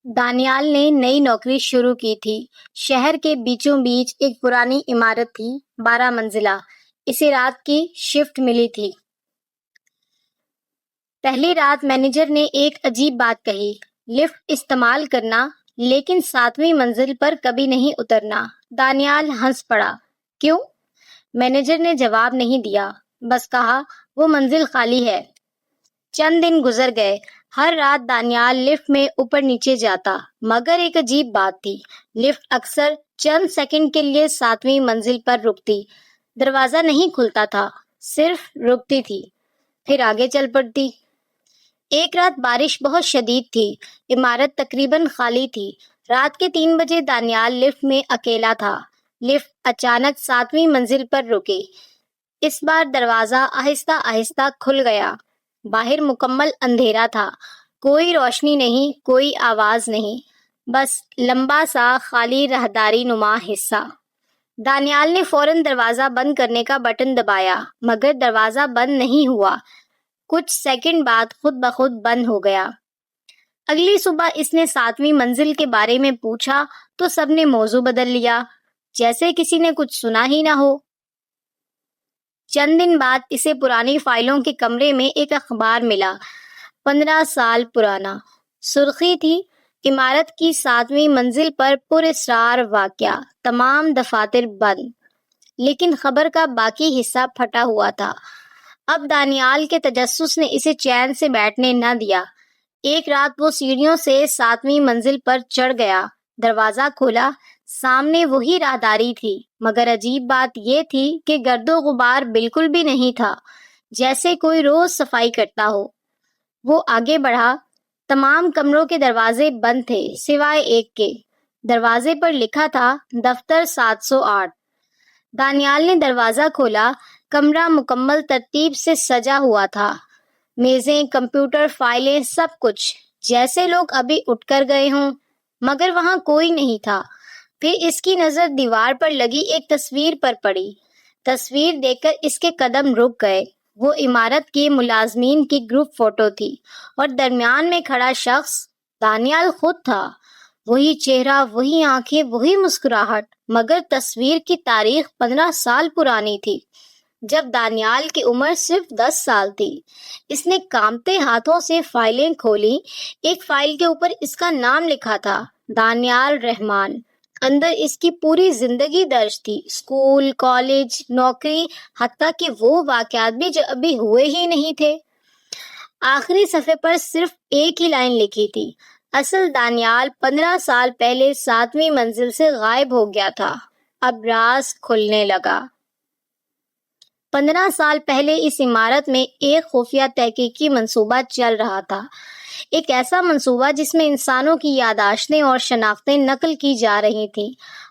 دانیال نے نئی نوکری شروع کی تھی۔ شہر کے بیچوں بیچ ایک پرانی عمارت تھی، 12 منزلہ۔ اسے رات کی شفٹ ملی تھی۔ پہلی رات مینیجر نے ایک عجیب بات کہی، لفٹ استعمال کرنا لیکن 7ویں منزل پر کبھی نہیں اترنا۔ دانیال ہنس پڑا۔ کیوں؟ مینیجر نے جواب نہیں دیا، بس کہا وہ منزل خالی ہے۔ چند دن گزر گئے۔ ہر رات دانیال لفٹ میں اوپر نیچے جاتا، مگر ایک عجیب بات تھی، لفٹ اکثر چند سیکنڈ کے لیے 7ویں منزل پر رکتی۔ دروازہ نہیں کھلتا تھا، صرف رکتی تھی، پھر آگے چل پڑتی۔ ایک رات بارش بہت شدید تھی، عمارت تقریباً خالی تھی۔ رات کے 3 بجے دانیال لفٹ میں اکیلا تھا۔ لفٹ اچانک 7ویں منزل پر رکی۔ اس بار دروازہ آہستہ آہستہ کھل گیا۔ باہر مکمل اندھیرا تھا، کوئی روشنی نہیں، کوئی آواز نہیں، بس لمبا سا خالی راہداری نما حصہ۔ دانیال نے فوراً دروازہ بند کرنے کا بٹن دبایا، مگر دروازہ بند نہیں ہوا۔ کچھ سیکنڈ بعد خود بخود بند ہو گیا۔ اگلی صبح اس نے 7ویں منزل کے بارے میں پوچھا تو سب نے موضوع بدل لیا، جیسے کسی نے کچھ سنا ہی نہ ہو۔ چند دن بعد اسے پرانی فائلوں کے کمرے میں ایک اخبار ملا، 15 سال پرانا۔ سرخی تھی، عمارت کی 7ویں منزل پر پراسرار واقعہ، تمام دفاتر بند، لیکن خبر کا باقی حصہ پھٹا ہوا تھا۔ اب دانیال کے تجسس نے اسے چین سے بیٹھنے نہ دیا۔ ایک رات وہ سیڑھیوں سے 7ویں منزل پر چڑھ گیا، دروازہ کھولا، سامنے وہی راہداری تھی، مگر عجیب بات یہ تھی کہ گرد و غبار بالکل بھی نہیں تھا، جیسے کوئی روز صفائی کرتا ہو۔ وہ آگے بڑھا، تمام کمروں کے دروازے بند تھے سوائے ایک کے۔ دروازے پر لکھا تھا دفتر 708۔ دانیال نے دروازہ کھولا، کمرہ مکمل ترتیب سے سجا ہوا تھا، میزیں، کمپیوٹر، فائلیں، سب کچھ جیسے لوگ ابھی اٹھ کر گئے ہوں، مگر وہاں کوئی نہیں تھا۔ پھر اس کی نظر دیوار پر لگی ایک تصویر پر پڑی۔ تصویر دیکھ کر اس کے قدم رک گئے۔ وہ عمارت کے ملازمین کی گروپ فوٹو تھی اور درمیان میں کھڑا شخص دانیال خود تھا۔ وہی چہرہ، وہی آنکھیں، وہی مسکراہٹ، مگر تصویر کی تاریخ 15 سال پرانی تھی، جب دانیال کی عمر صرف 10 سال تھی۔ اس نے کانپتے ہاتھوں سے فائلیں کھولی۔ ایک فائل کے اوپر اس کا نام لکھا تھا، دانیال رحمان۔ اندر اس کی پوری زندگی درج تھی، اسکول، کالج، نوکری، حتیٰ کہ وہ واقعات بھی جو ابھی ہوئے ہی نہیں تھے۔ آخری صفحے پر صرف ایک ہی لائن لکھی تھی، اصل دانیال 15 سال پہلے 7ویں منزل سے غائب ہو گیا تھا۔ اب راز کھلنے لگا۔ 15 سال پہلے اس عمارت میں ایک خفیہ تحقیقی منصوبہ چل رہا تھا، ایک ایسا منصوبہ جس میں انسانوں کی یادداشتیں اور شناختیں نقل کی جا رہی تھیں۔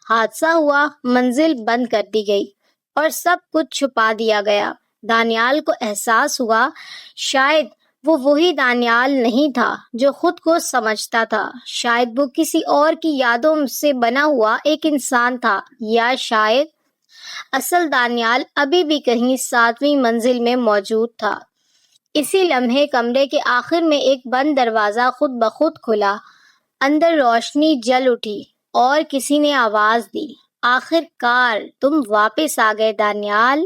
حادثہ ہوا، منزل بند کر دی گئی اور سب کچھ چھپا دیا گیا۔ دانیال کو احساس ہوا شاید وہ وہی دانیال نہیں تھا جو خود کو سمجھتا تھا، شاید وہ کسی اور کی یادوں سے بنا ہوا ایک انسان تھا، یا شاید اصل دانیال ابھی بھی کہیں 7ویں منزل میں موجود تھا۔ اسی لمحے کمرے کے آخر میں ایک بند دروازہ خود بخود کھلا، اندر روشنی جل اٹھی اور کسی نے آواز دی، آخر کار تم واپس آ گئے دانیال۔